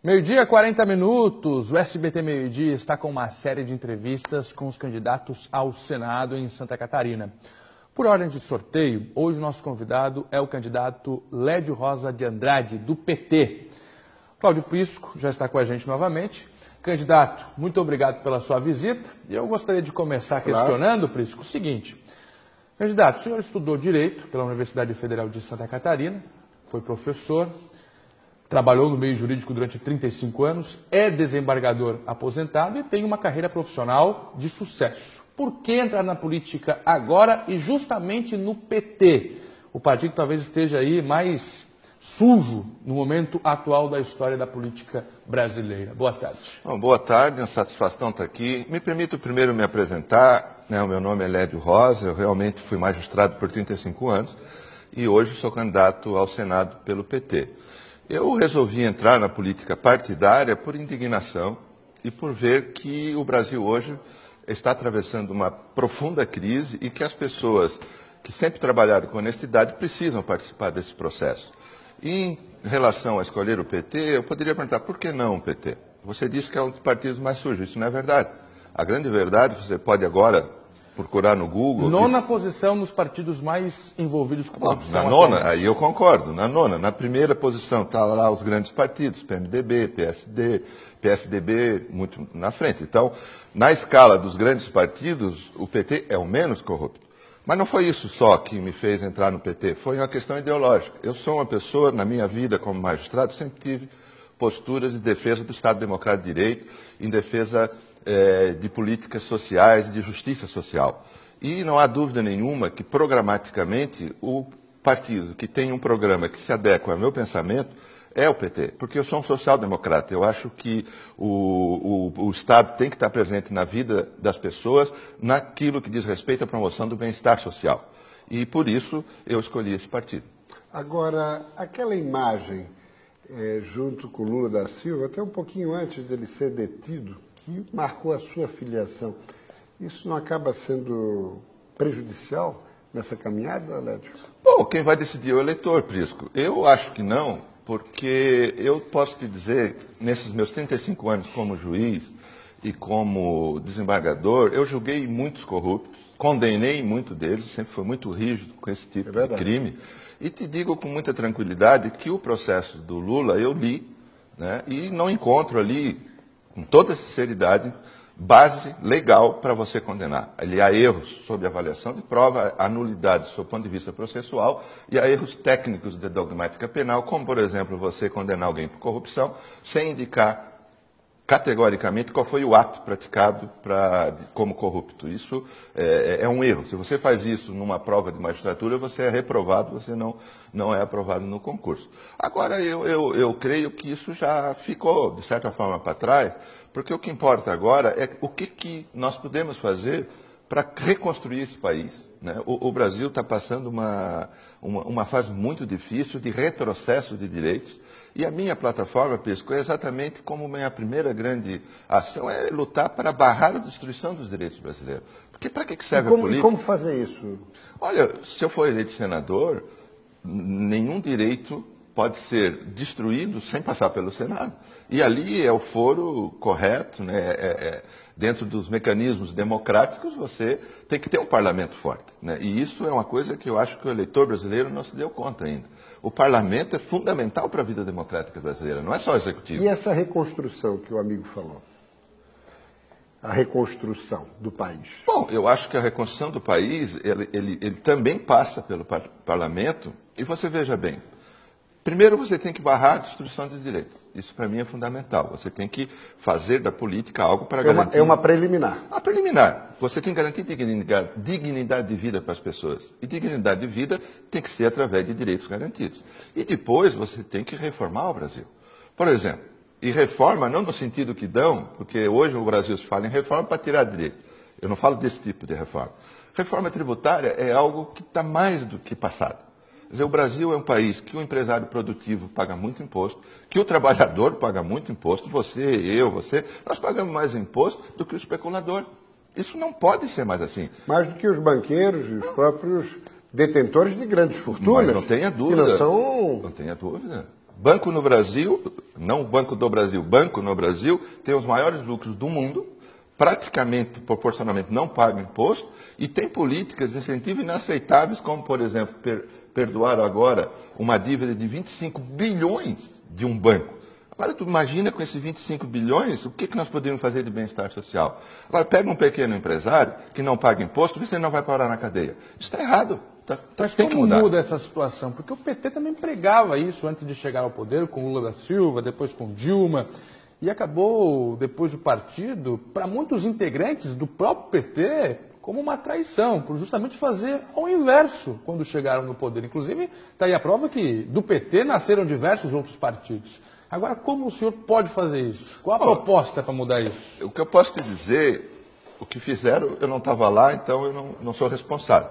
Meio-dia, 40 minutos. O SBT Meio-dia está com uma série de entrevistas com os candidatos ao Senado em Santa Catarina. Por ordem de sorteio, hoje o nosso convidado é o candidato Lédio Rosa de Andrade, do PT. Cláudio Prisco já está com a gente novamente. Candidato, muito obrigado pela sua visita. E eu gostaria de começar questionando, Prisco, o seguinte. Candidato, o senhor estudou Direito pela Universidade Federal de Santa Catarina, foi professor, trabalhou no meio jurídico durante 35 anos, é desembargador aposentado e tem uma carreira profissional de sucesso. Por que entrar na política agora e justamente no PT? O partido talvez esteja aí mais sujo no momento atual da história da política brasileira. Boa tarde. Bom, boa tarde, uma satisfação estar aqui. Me permito primeiro me apresentar. O meu nome é Lédio Rosa, eu realmente fui magistrado por 35 anos e hoje sou candidato ao Senado pelo PT. Eu resolvi entrar na política partidária por indignação e por ver que o Brasil hoje está atravessando uma profunda crise e que as pessoas que sempre trabalharam com honestidade precisam participar desse processo. E em relação a escolher o PT, eu poderia perguntar, por que não o PT? Você disse que é um dos partidos mais sujos, isso não é verdade. A grande verdade, você pode agora procurar no Google... Nona posição nos partidos mais envolvidos com corrupção. Na nona, aí eu concordo, na nona. Na primeira posição está lá os grandes partidos, PMDB, PSD, PSDB, muito na frente. Então, na escala dos grandes partidos, o PT é o menos corrupto. Mas não foi isso só que me fez entrar no PT, foi uma questão ideológica. Eu sou uma pessoa, na minha vida como magistrado, sempre tive posturas de defesa do Estado Democrático de Direito, em defesa de políticas sociais, de justiça social. E não há dúvida nenhuma que, programaticamente, o partido que tem um programa que se adequa ao meu pensamento é o PT, porque eu sou um social-democrata. Eu acho que o Estado tem que estar presente na vida das pessoas, naquilo que diz respeito à promoção do bem-estar social. E, por isso, eu escolhi esse partido. Agora, aquela imagem, junto com Lula da Silva, até um pouquinho antes dele ser detido, que marcou a sua filiação, isso não acaba sendo prejudicial nessa caminhada, Lédio? Bom, quem vai decidir é o eleitor, Prisco. Eu acho que não, porque eu posso te dizer, nesses meus 35 anos como juiz e como desembargador, eu julguei muitos corruptos, condenei muito deles, sempre fui muito rígido com esse tipo de crime, e te digo com muita tranquilidade que o processo do Lula eu li, né, e não encontro ali, com toda sinceridade, base legal para você condenar. Ali há erros sob avaliação de prova, há nulidade sob o ponto de vista processual e há erros técnicos de dogmática penal, como, por exemplo, você condenar alguém por corrupção sem indicar categoricamente qual foi o ato praticado como corrupto. Isso é um erro. Se você faz isso numa prova de magistratura, você é reprovado, você não é aprovado no concurso. Agora, eu creio que isso já ficou, de certa forma, para trás, porque o que importa agora é o que nós podemos fazer para reconstruir esse país. Né? O Brasil está passando uma fase muito difícil de retrocesso de direitos, e a minha plataforma, Prisco, é exatamente como minha primeira grande ação é lutar para barrar a destruição dos direitos brasileiros. Porque para que serve a política? E como fazer isso? Olha, se eu for eleito senador, nenhum direito pode ser destruído sem passar pelo Senado. E ali é o foro correto, né? Dentro dos mecanismos democráticos, você tem que ter um parlamento forte. Né? E isso é uma coisa que eu acho que o eleitor brasileiro não se deu conta ainda. O parlamento é fundamental para a vida democrática brasileira, não é só o executivo. E essa reconstrução que o amigo falou? A reconstrução do país? Bom, eu acho que a reconstrução do país, ele também passa pelo parlamento, e você veja bem, primeiro você tem que barrar a destruição dos direitos. Isso para mim é fundamental. Você tem que fazer da política algo para garantir... É uma preliminar. A preliminar. Você tem que garantir dignidade de vida para as pessoas. E dignidade de vida tem que ser através de direitos garantidos. E depois você tem que reformar o Brasil. Por exemplo, e reforma não no sentido que dão, porque hoje o Brasil se fala em reforma para tirar direito. Eu não falo desse tipo de reforma. Reforma tributária é algo que está mais do que passado. Quer dizer, o Brasil é um país que o empresário produtivo paga muito imposto, que o trabalhador paga muito imposto, você, nós pagamos mais imposto do que o especulador. Isso não pode ser mais assim. Mais do que os banqueiros e os próprios detentores de grandes fortunas. Mas não tenha dúvida. Que não são... Não tenha dúvida. Banco no Brasil, não o Banco do Brasil, Banco no Brasil tem os maiores lucros do mundo, praticamente, proporcionalmente, não paga imposto e tem políticas de incentivo inaceitáveis, como, por exemplo, perdoar agora uma dívida de 25 bilhões de um banco. Agora, tu imagina com esses 25 bilhões, o que nós poderíamos fazer de bem-estar social? Agora, pega um pequeno empresário que não paga imposto, vê se ele não vai parar na cadeia. Isso está errado. Mas tem que como mudar. muda essa situação? Porque o PT também pregava isso antes de chegar ao poder, com Lula da Silva, depois com Dilma, e acabou, depois o partido, para muitos integrantes do próprio PT, como uma traição, por justamente fazer ao inverso quando chegaram no poder. Inclusive, está aí a prova que do PT nasceram diversos outros partidos. Agora, como o senhor pode fazer isso? Qual a proposta para mudar isso? O que eu posso te dizer, o que fizeram, eu não estava lá, então eu não sou responsável.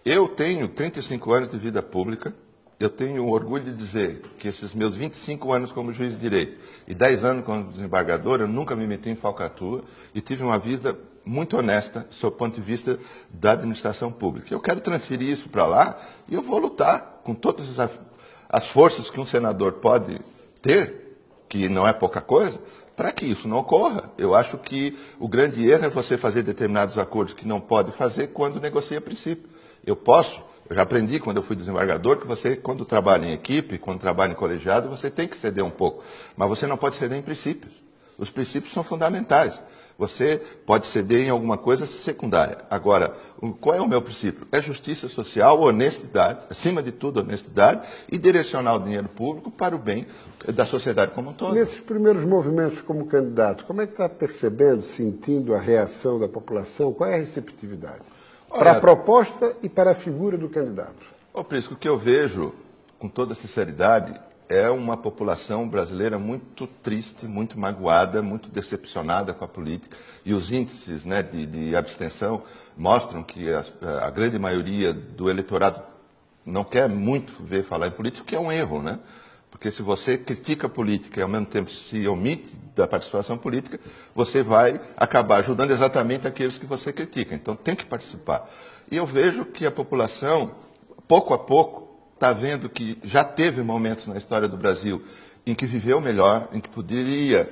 Eu tenho 35 anos de vida pública, eu tenho orgulho de dizer que esses meus 25 anos como juiz de direito e 10 anos como desembargador, eu nunca me meti em falcatrua e tive uma vida muito honesta, sob o ponto de vista da administração pública. Eu quero transferir isso para lá e eu vou lutar com todas as forças que um senador pode ter, que não é pouca coisa, para que isso não ocorra. Eu acho que o grande erro é você fazer determinados acordos que não pode fazer quando negocia princípio. Eu já aprendi quando eu fui desembargador que você, quando trabalha em equipe, quando trabalha em colegiado, você tem que ceder um pouco. Mas você não pode ceder em princípios. Os princípios são fundamentais. Você pode ceder em alguma coisa secundária. Agora, qual é o meu princípio? É justiça social, honestidade, acima de tudo honestidade, e direcionar o dinheiro público para o bem da sociedade como um todo. Nesses primeiros movimentos como candidato, como é que está percebendo, sentindo a reação da população? Qual é a receptividade? Para a proposta e para a figura do candidato. Prisco, o que eu vejo, com toda sinceridade, é uma população brasileira muito triste, muito magoada, muito decepcionada com a política. E os índices, né, de abstenção mostram que a grande maioria do eleitorado não quer muito ver falar em política, o que é um erro, né? Porque se você critica a política e ao mesmo tempo se omite da participação política, você vai acabar ajudando exatamente aqueles que você critica. Então tem que participar. E eu vejo que a população, pouco a pouco, está vendo que já teve momentos na história do Brasil em que viveu melhor, em que poderia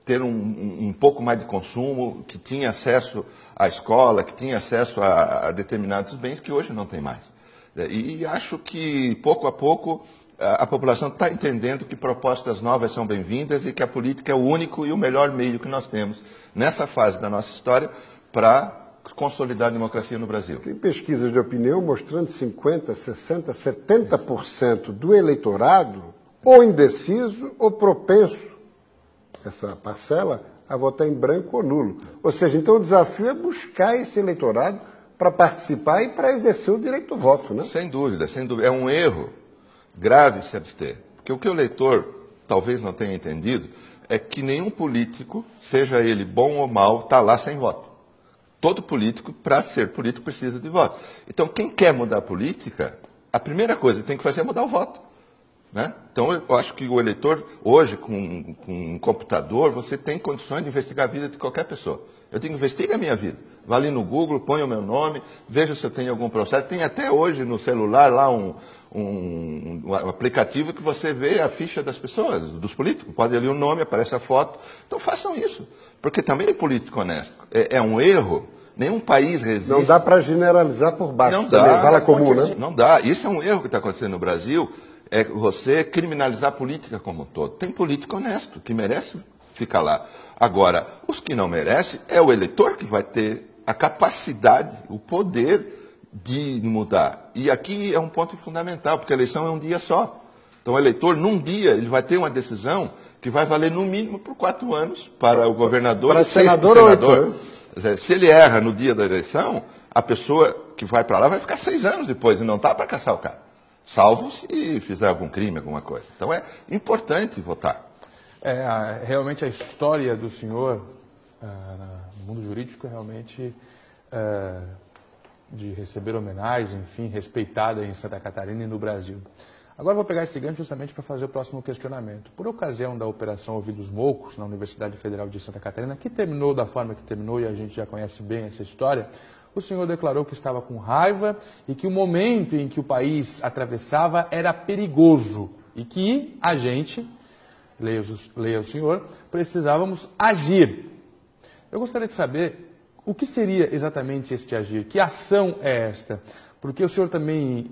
ter um pouco mais de consumo, que tinha acesso à escola, que tinha acesso a determinados bens que hoje não tem mais. E acho que, pouco a pouco, a população está entendendo que propostas novas são bem-vindas e que a política é o único e o melhor meio que nós temos nessa fase da nossa história para consolidar a democracia no Brasil. Tem pesquisas de opinião mostrando 50%, 60%, 70% do eleitorado ou indeciso ou propenso, essa parcela, a votar em branco ou nulo. Ou seja, então o desafio é buscar esse eleitorado para participar e para exercer o direito do voto, né? Sem dúvida, sem dúvida. É um erro grave se abster. Porque o que o eleitor talvez não tenha entendido é que nenhum político, seja ele bom ou mau, está lá sem voto. Todo político, para ser político, precisa de voto. Então, quem quer mudar a política, a primeira coisa que tem que fazer é mudar o voto. Né? Então, eu acho que o eleitor, hoje, com um computador, você tem condições de investigar a vida de qualquer pessoa. Eu digo, investiga a minha vida. Vá ali no Google, põe o meu nome, veja se eu tenho algum processo. Tem até hoje no celular lá um aplicativo que você vê a ficha das pessoas, dos políticos. Pode ali o nome, aparece a foto. Então façam isso, porque também é político honesto. É um erro. Nenhum país resiste. Não dá para generalizar por baixo. Não dá. Fala comum, né? Não dá. Isso é um erro que está acontecendo no Brasil. É você criminalizar a política como um todo. Tem político honesto, que merece ficar lá. Agora, os que não merecem, é o eleitor que vai ter a capacidade, o poder de mudar. E aqui é um ponto fundamental, porque a eleição é um dia só. Então, o eleitor, num dia, ele vai ter uma decisão que vai valer, no mínimo, por 4 anos para o governador para e 6 senador para o ou senador. Se ele erra no dia da eleição, a pessoa que vai para lá vai ficar 6 anos depois e não está para caçar o cara. Salvo se fizer algum crime, alguma coisa. Então, é importante votar. Realmente a história do senhor no mundo jurídico é realmente de receber homenagem, enfim, respeitada em Santa Catarina e no Brasil. Agora vou pegar esse gancho justamente para fazer o próximo questionamento. Por ocasião da Operação Ouvidos Moucos, na Universidade Federal de Santa Catarina, que terminou da forma que terminou e a gente já conhece bem essa história, o senhor declarou que estava com raiva e que o momento em que o país atravessava era perigoso. e que a gente, leia o senhor, precisávamos agir. Eu gostaria de saber o que seria exatamente este agir, que ação é esta? Porque o senhor também,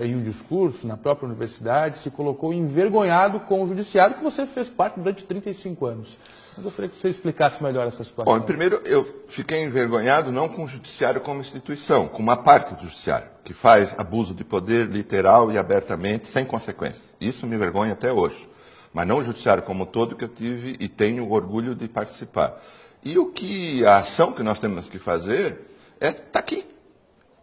em um discurso na própria universidade, se colocou envergonhado com o judiciário, que você fez parte durante 35 anos. Eu gostaria que você explicasse melhor essa situação. Bom, primeiro, eu fiquei envergonhado não com o judiciário como instituição, com uma parte do judiciário, que faz abuso de poder literal e abertamente, sem consequências. Isso me envergonha até hoje. Mas não o judiciário como um todo, que eu tive e tenho orgulho de participar. E a ação que nós temos que fazer está aqui.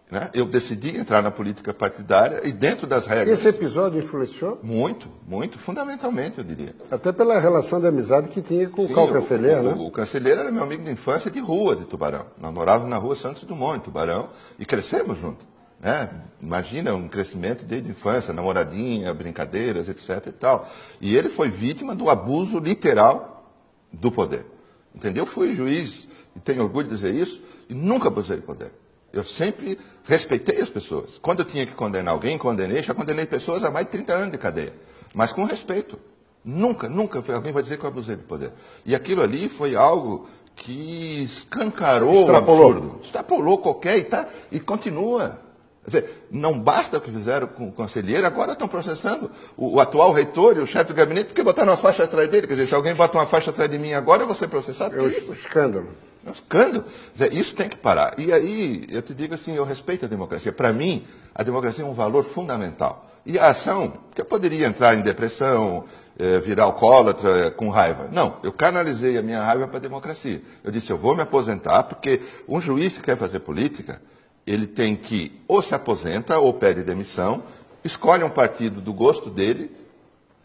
Né? Eu decidi entrar na política partidária e dentro das regras... Esse episódio influenciou? Muito, muito, fundamentalmente, eu diria. Até pela relação de amizade que tinha com o Carl Canceller, né? O Canceller era meu amigo de infância de rua de Tubarão. Nós morávamos na rua Santos Dumont, em Tubarão, e crescemos juntos. Né? Imagina um crescimento desde a infância, namoradinha, brincadeiras, etc. e tal. E ele foi vítima do abuso literal do poder. Entendeu? Eu fui juiz, e tenho orgulho de dizer isso, e nunca abusei do poder. Eu sempre respeitei as pessoas. Quando eu tinha que condenar alguém, já condenei pessoas a mais de 30 anos de cadeia. Mas com respeito. Nunca alguém vai dizer que eu abusei do poder. E aquilo ali foi algo que escancarou o absurdo. Extrapolou qualquer e continua. Quer dizer, não basta o que fizeram com o conselheiro, agora estão processando o atual reitor e o chefe do gabinete porque botaram uma faixa atrás dele. Quer dizer, se alguém bota uma faixa atrás de mim agora, eu vou ser processado. É um escândalo. É um escândalo. Quer dizer, isso tem que parar. E aí, eu te digo assim, eu respeito a democracia. Para mim, a democracia é um valor fundamental. E a ação, que eu poderia entrar em depressão, virar alcoólatra com raiva. Não, eu canalizei a minha raiva para a democracia. Eu disse, eu vou me aposentar, porque um juiz que quer fazer política, ele tem que ou se aposenta ou pede demissão, escolhe um partido do gosto dele,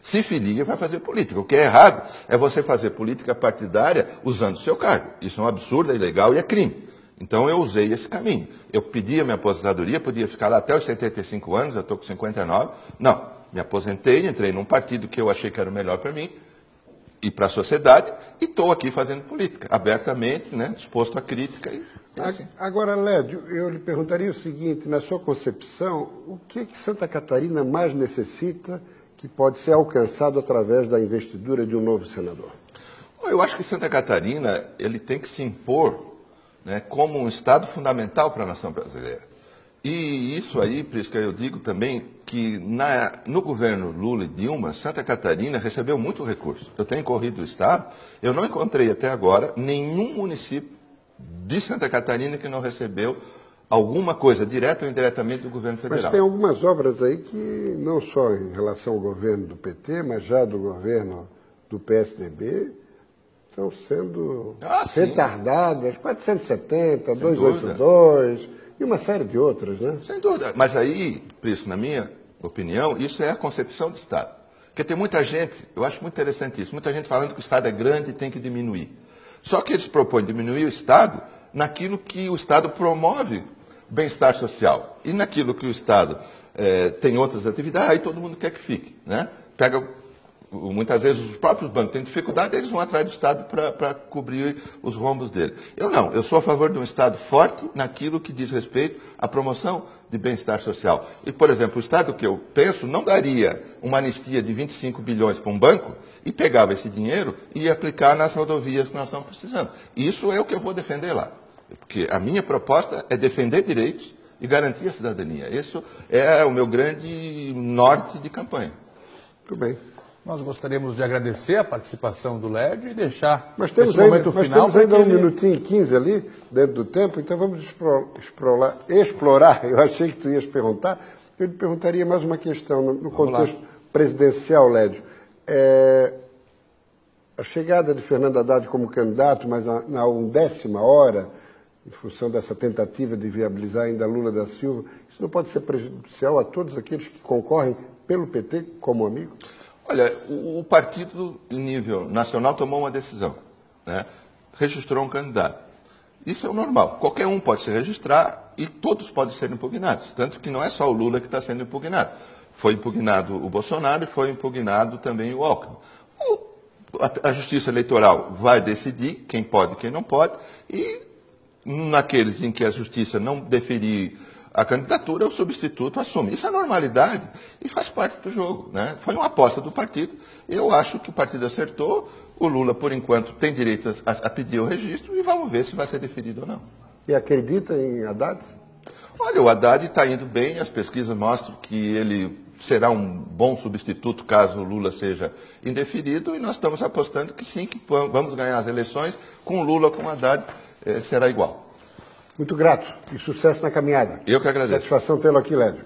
se filia e vai fazer política. O que é errado é você fazer política partidária usando o seu cargo. Isso é um absurdo, é ilegal e é crime. Então eu usei esse caminho. Eu pedi a minha aposentadoria, podia ficar lá até os 75 anos, eu estou com 59. Não, me aposentei, entrei num partido que eu achei que era o melhor para mim e para a sociedade, e estou aqui fazendo política, abertamente, né, disposto à crítica. Assim. Agora, Lédio, eu lhe perguntaria o seguinte, na sua concepção, o que Santa Catarina mais necessita que pode ser alcançado através da investidura de um novo senador? Eu acho que Santa Catarina ele tem que se impor, né, como um estado fundamental para a nação brasileira. E isso aí, por isso que eu digo também que no governo Lula e Dilma, Santa Catarina recebeu muito recurso. Eu tenho corrido o estado, eu não encontrei até agora nenhum município de Santa Catarina que não recebeu alguma coisa, direta ou indiretamente, do governo federal. Mas tem algumas obras aí que, não só em relação ao governo do PT, mas já do governo do PSDB, estão sendo retardadas, 470, 282 e uma série de outras, né? Sem dúvida. Mas aí, Prisco, na minha opinião, isso é a concepção do Estado. Porque tem muita gente, eu acho muito interessante isso, muita gente falando que o Estado é grande e tem que diminuir. Só que eles propõem diminuir o Estado naquilo que o Estado promove bem-estar social. E naquilo que o Estado tem outras atividades, aí todo mundo quer que fique. Né? Muitas vezes os próprios bancos têm dificuldade, eles vão atrás do Estado para cobrir os rombos dele. Eu sou a favor de um Estado forte naquilo que diz respeito à promoção de bem-estar social. E, por exemplo, o Estado que eu penso não daria uma anistia de 25 bilhões para um banco e pegava esse dinheiro e ia aplicar nas rodovias que nós estamos precisando. Isso é o que eu vou defender lá. Porque a minha proposta é defender direitos e garantir a cidadania. Isso é o meu grande norte de campanha. Muito bem. Nós gostaríamos de agradecer a participação do Lédio e deixar esse momento final. Nós temos ainda 1 minutinho e 15 ali, dentro do tempo, então vamos explorar. Eu achei que tu ias perguntar. Eu lhe perguntaria mais uma questão no contexto presidencial, Lédio. A chegada de Fernando Haddad como candidato, mas na 1ª hora, em função dessa tentativa de viabilizar ainda Lula da Silva, isso não pode ser prejudicial a todos aqueles que concorrem pelo PT como amigo? Olha, o partido, em nível nacional, tomou uma decisão. Né? Registrou um candidato. Isso é o normal. Qualquer um pode se registrar e todos podem ser impugnados. Tanto que não é só o Lula que está sendo impugnado. Foi impugnado o Bolsonaro e foi impugnado também o Alckmin. A Justiça Eleitoral vai decidir quem pode e quem não pode. E naqueles em que a Justiça não deferir a candidatura, o substituto assume. Isso é normalidade e faz parte do jogo, né? Foi uma aposta do partido. Eu acho que o partido acertou. O Lula, por enquanto, tem direito a pedir o registro e vamos ver se vai ser deferido ou não. E acredita em Haddad? Olha, o Haddad está indo bem, as pesquisas mostram que ele será um bom substituto caso o Lula seja indeferido, e nós estamos apostando que sim, que vamos ganhar as eleições com o Lula, com o Haddad, será igual. Muito grato e sucesso na caminhada. Eu que agradeço. Satisfação tê-lo aqui, Lédio.